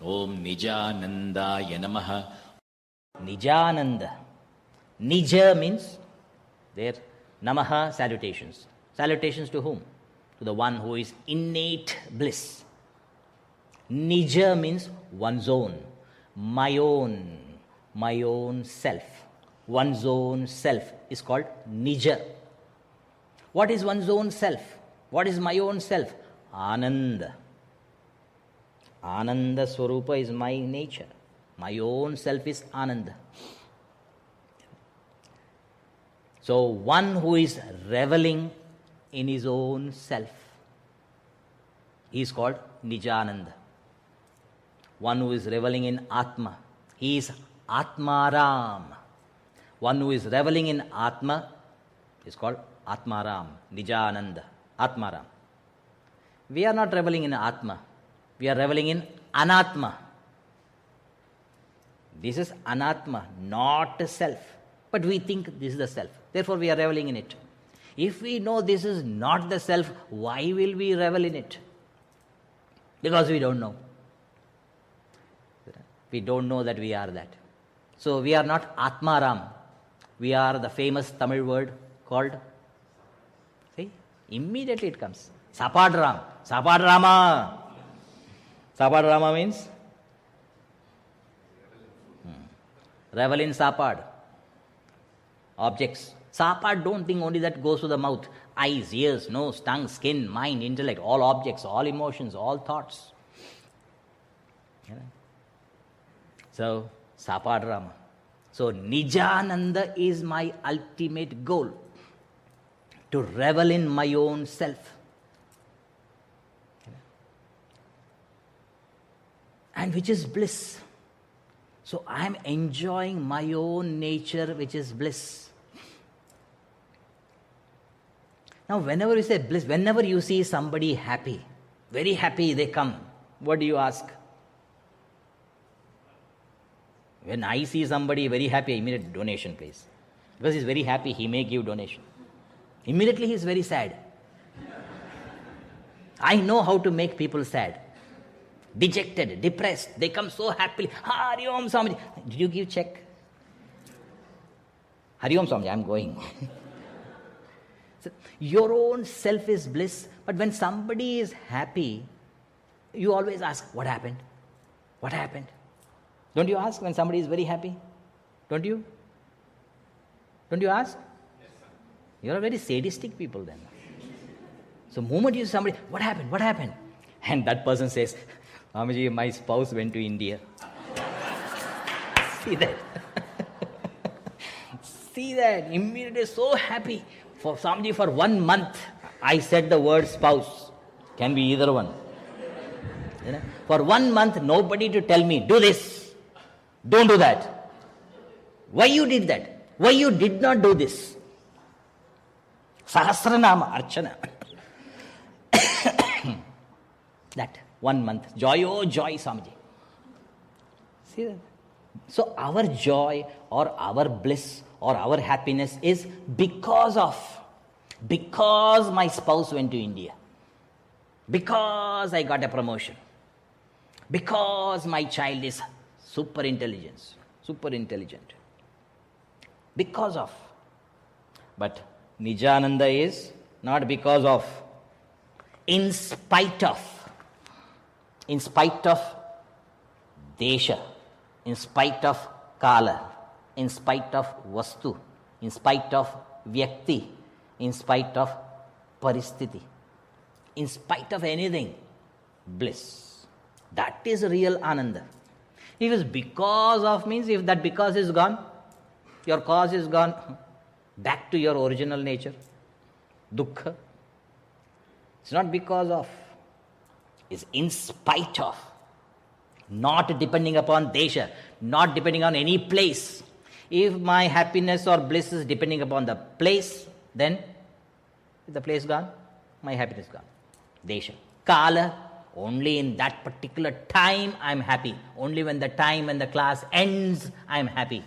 Om Nijanandaya Namaha. Nijananda. Nija means there. Namaha, salutations. Salutations to whom? To the one who is innate bliss. Nija means one's own, my own self. One's own self is called Nija. What is one's own self? What is my own self? Ananda. Ananda Swarupa is my nature. My own self is Ananda. So one who is reveling in his own self, he is called Nijananda. One who is reveling in Atma, he is Atmaram. One who is reveling in Atma is called Atmaram, Nijananda, Atmaram. We are not reveling in Atma, we are reveling in Anatma. This is Anatma, not a self. But we think this is the self. Therefore we are reveling in it. If we know this is not the self, why will we revel in it? Because we don't know. We don't know that we are that. So we are not Atmaram. We are the famous Tamil word called, see, immediately it comes. Sapadram. Sapadrama. Sapadrama means revel in sapad. Objects. Sapad, don't think only that goes to the mouth. Eyes, ears, nose, tongue, skin, mind, intellect, all objects, all emotions, all thoughts. So, Sapadrama. So, Nijananda is my ultimate goal. To revel in my own self. And which is bliss. So, I am enjoying my own nature, which is bliss. Now, whenever you say bliss, whenever you see somebody happy, very happy they come, what do you ask? When I see somebody very happy, immediate donation, please. Because he's very happy, he may give donation. Immediately he is very sad. I know how to make people sad. Dejected, depressed, they come so happily. Hari Om Swamiji. Did you give check? Hari Om Swamiji, I'm going. So, your own self is bliss, but when somebody is happy, you always ask, what happened? What happened? Don't you ask when somebody is very happy? Don't you? Don't you ask? Yes, sir. You are very sadistic people then. So moment you see somebody, what happened? What happened? And that person says, Swamiji, my spouse went to India. See that? See that? Immediately so happy. For Swamiji, for 1 month, I said the word spouse. Can be either one. You know? For 1 month, nobody to tell me, do this. Don't do that. Why you did that? Why you did not do this? Sahasranama Archana. That 1 month. Joy, oh joy, Swamiji. See that? So our joy or our bliss or our happiness is because my spouse went to India. Because I got a promotion. Because my child is super intelligent. Because of. But Nijananda is not because of. In spite of Desha, in spite of Kala, in spite of Vastu, in spite of Vyakti, in spite of Paristiti, in spite of anything, bliss. That is real Ananda. If it's because of means, if that because is gone, your cause is gone, back to your original nature, dukkha. It's not because of, it's in spite of, not depending upon desha, not depending on any place. If my happiness or bliss is depending upon the place, then is the place gone? My happiness gone. Desha. Kala, only in that particular time I am happy. Only when the time and the class ends, I am happy.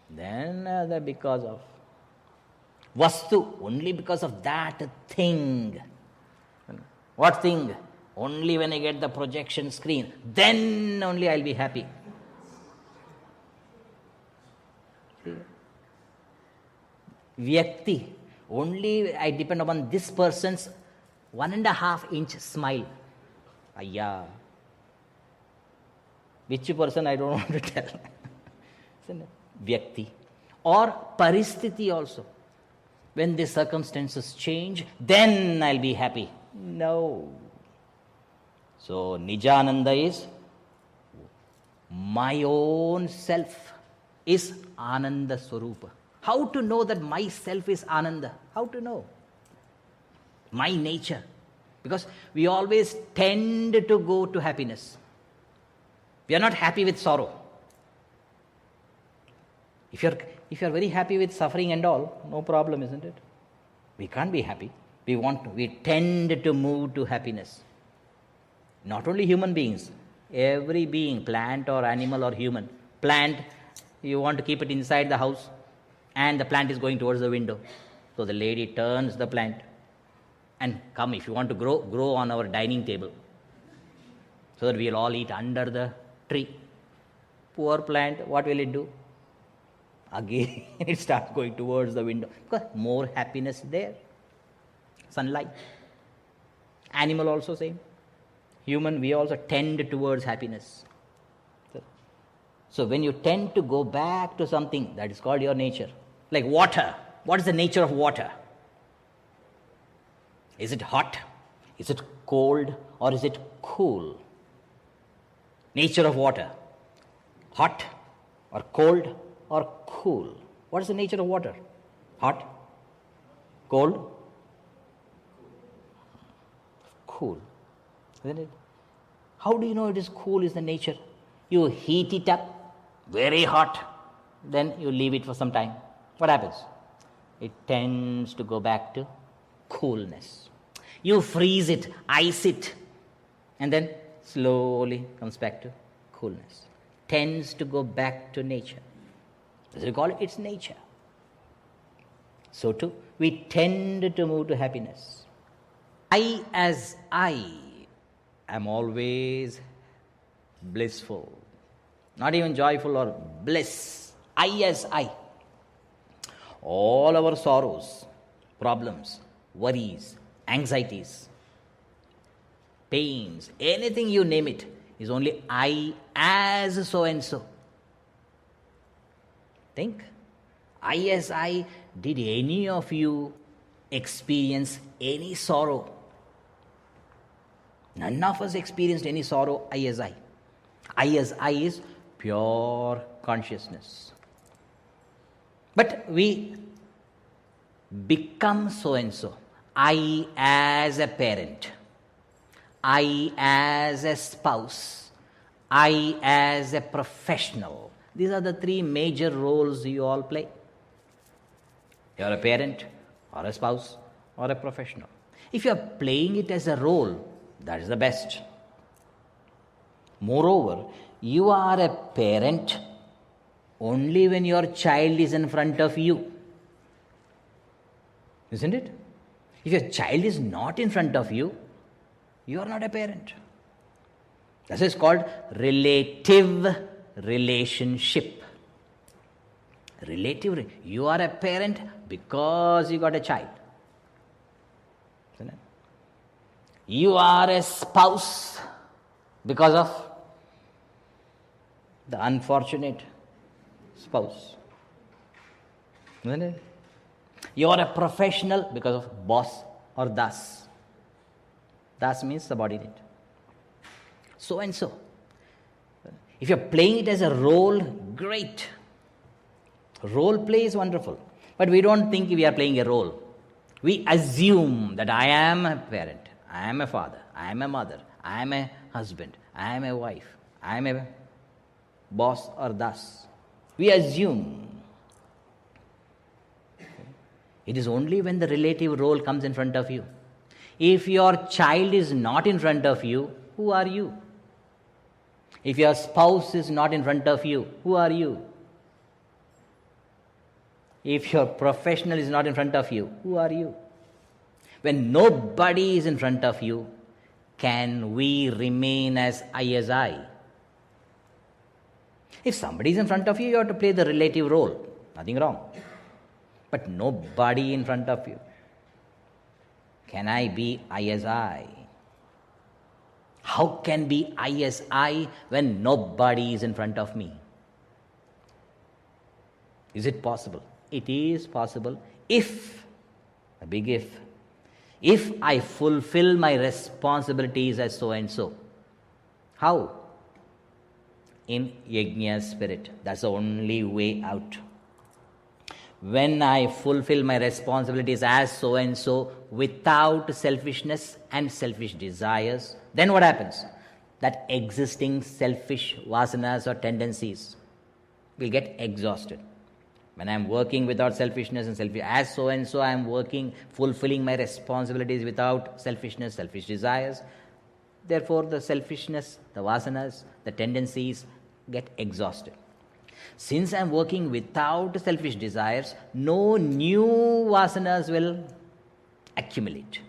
Then the because of. Vastu, only because of that thing. What thing? Only when I get the projection screen, then only I'll be happy. Vyakti, only I depend upon this person's 1.5 inch smile. Ayya. Which person I don't want to tell. Vyakti. Or paristhiti also. When the circumstances change, then I'll be happy. No. So Nijananda is my own self is Ananda Swarupa. How to know that myself is Ananda? How to know? My nature. Because we always tend to go to happiness. We are not happy with sorrow. If you're very happy with suffering and all, no problem, isn't it? We can't be happy. We tend to move to happiness. Not only human beings, every being, plant or animal or human. Plant, you want to keep it inside the house, and the plant is going towards the window. So the lady turns the plant and come, if you want to grow on our dining table, so that we'll all eat under the tree. Poor plant, what will it do? Again, it starts going towards the window. Because more happiness there. Sunlight. Animal also same. Human, we also tend towards happiness. So when you tend to go back to something, that is called your nature. Like water. What is the nature of water? Is it hot? Is it cold? Or is it cool? Nature of water. Hot or cold or cool. What is the nature of water? Hot? Cold? Cool. Isn't it? How do you know it is cool is the nature? You heat it up, very hot, then you leave it for some time. What happens? It tends to go back to coolness. You freeze it, ice it, and then slowly comes back to coolness. Tends to go back to nature. As we call it, it's nature. So too, we tend to move to happiness. I as I am always blissful. Not even joyful or bliss. I as I. All our sorrows, problems, worries, anxieties, pains, anything you name it, is only I as so and so. Think. I as I, did any of you experience any sorrow? None of us experienced any sorrow, I as I. I as I is pure consciousness. But we become so and so. I as a parent. I as a spouse. I as a professional. These are the three major roles you all play. You are a parent, or a spouse, or a professional. If you are playing it as a role, that is the best. Moreover, you are a parent only when your child is in front of you. Isn't it? If your child is not in front of you, you are not a parent. This is called relative relationship. Relative. You are a parent because you got a child. Isn't it? You are a spouse because of the unfortunate spouse. Isn't it? You are a professional because of boss or das. Das means subordinate. So and so. If you're playing it as a role, great. Role play is wonderful. But we don't think we are playing a role. We assume that I am a parent, I am a father, I am a mother, I am a husband, I am a wife, I am a boss or das. We assume. It is only when the relative role comes in front of you. If your child is not in front of you, who are you? If your spouse is not in front of you, who are you? If your professional is not in front of you, who are you? When nobody is in front of you, can we remain as I as I? If somebody is in front of you, you have to play the relative role. Nothing wrong. But nobody in front of you. Can I be I as I? How can be I as I when nobody is in front of me? Is it possible? It is possible if, a big if I fulfill my responsibilities as so and so. How? In Yajna spirit. That's the only way out. When I fulfill my responsibilities as so and so without selfishness and selfish desires, then what happens? That existing selfish vasanas or tendencies will get exhausted. When I am working without selfishness and selfish, as so and so I am working, fulfilling my responsibilities without selfishness, selfish desires, therefore the selfishness, the vasanas, the tendencies get exhausted. Since I am working without selfish desires, no new vasanas will accumulate.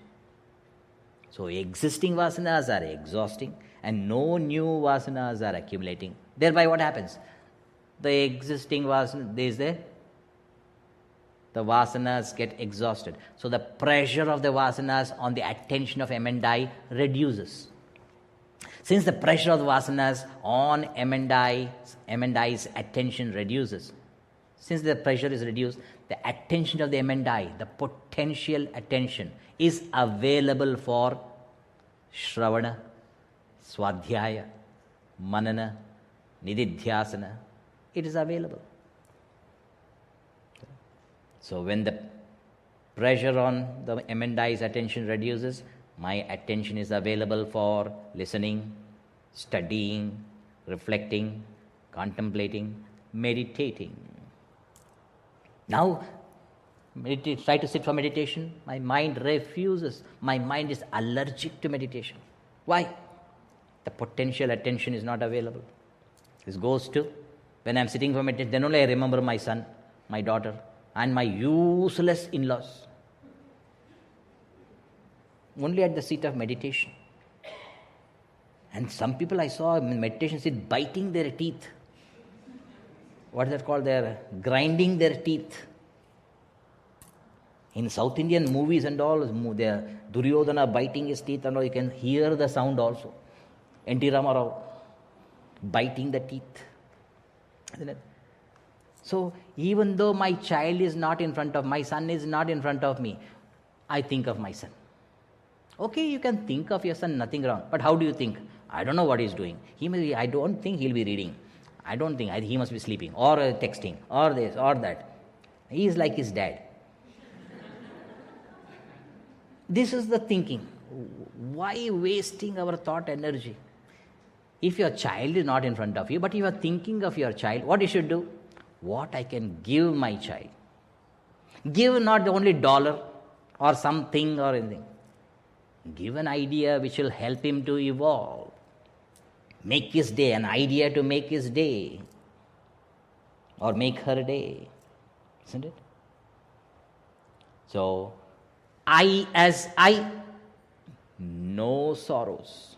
So existing vasanas are exhausting and no new vasanas are accumulating. Thereby what happens? The existing vasanas, the vasanas get exhausted. So the pressure of the vasanas on the attention of M and I reduces. Since the pressure of the vasanas on M and I's attention reduces, since the pressure is reduced, the attention of the M and I, the potential attention, is available for Shravana, Swadhyaya, Manana, Nididhyasana. It is available. So when the pressure on the M and I's attention reduces, my attention is available for listening, studying, reflecting, contemplating, meditating. Now, try to sit for meditation. My mind refuses. My mind is allergic to meditation. Why? The potential attention is not available. This goes to, when I am sitting for meditation, then only I remember my son, my daughter, and my useless in-laws. Only at the seat of meditation. And some people I saw in meditation sit biting their teeth. What is that called? They're grinding their teeth. In South Indian movies and all, they're Duryodhana biting his teeth and all, you can hear the sound also. N.T. Ramarao biting the teeth. Isn't it? So even though my child is not in front of, my son is not in front of me, I think of my son. Okay, you can think of your son, nothing wrong. But how do you think? I don't know what he's doing. I don't think he'll be reading. I don't think. He must be sleeping or texting or this or that. He is like his dad. This is the thinking. Why wasting our thought energy? If your child is not in front of you, but you are thinking of your child, what you should do? What I can give my child. Give not only dollar or something or anything. Give an idea which will help him to evolve. Make his day, an idea to make his day. Or make her day. Isn't it? So, I as I, no sorrows.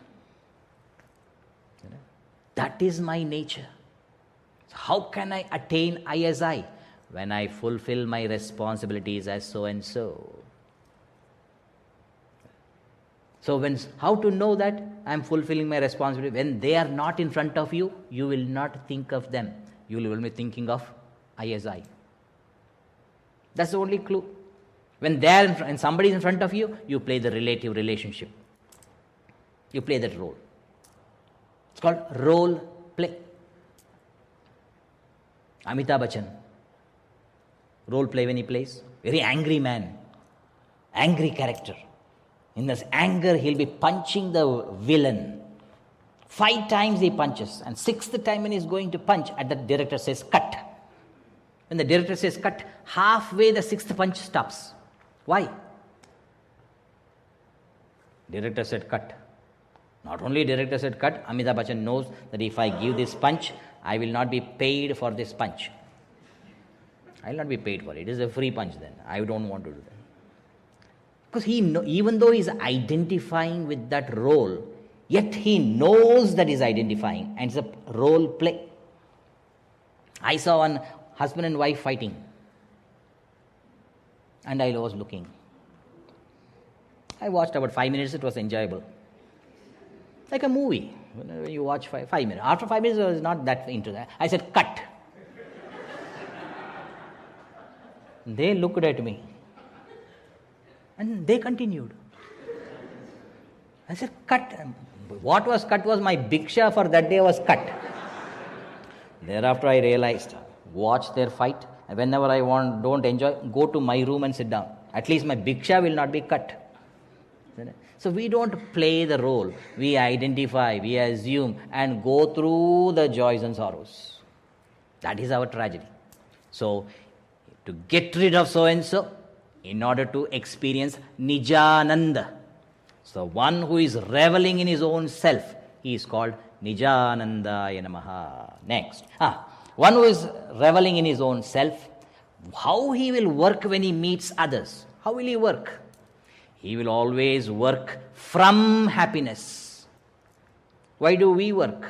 That is my nature. So how can I attain I as I? When I fulfill my responsibilities as so and so. So how to know that I am fulfilling my responsibility? When they are not in front of you, you will not think of them. You will be thinking of I as I. That's the only clue. When they are and somebody is in front of you, you play the relative relationship. You play that role. It's called role play. Amitabh Bachchan, role play when he plays. Very angry man, angry character. In this anger, he'll be punching the villain. 5 times he punches, and 6th time when he's going to punch, and the director says, cut. When the director says cut, halfway the 6th punch stops. Why? Director said cut. Not only director said cut, Amitabh Bachchan knows that if I give this punch, I will not be paid for this punch. I will not be paid for it. It is a free punch then. I don't want to do that. Because even though he's identifying with that role, yet he knows that he's identifying, and it's a role play. I saw one husband and wife fighting, and I was looking. I watched about 5 minutes, it was enjoyable. Like a movie. When you watch 5 minutes. After 5 minutes, I was not that into that. I said, cut. They looked at me. And they continued. I said, cut. What was cut was my bhiksha for that day was cut. Thereafter I realized, watch their fight. And whenever I don't enjoy, go to my room and sit down. At least my bhiksha will not be cut. So we don't play the role. We identify, we assume, and go through the joys and sorrows. That is our tragedy. So, to get rid of so-and-so, in order to experience Nijananda. So, one who is reveling in his own self, he is called Nijanandaya Namaha. Next. One who is reveling in his own self, how he will work when he meets others? How will he work? He will always work from happiness. Why do we work?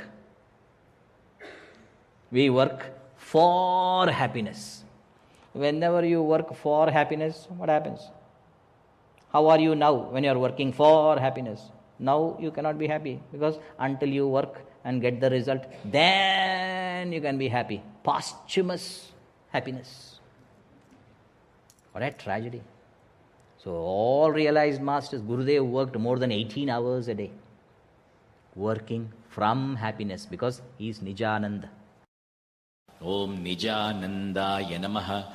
We work for happiness. Whenever you work for happiness, what happens? How are you now when you are working for happiness? Now you cannot be happy, because until you work and get the result, then you can be happy. Posthumous happiness. What a tragedy. So all realized masters, Gurudev worked more than 18 hours a day, working from happiness, because he is Nijananda. Om Nijanandaya Namaha.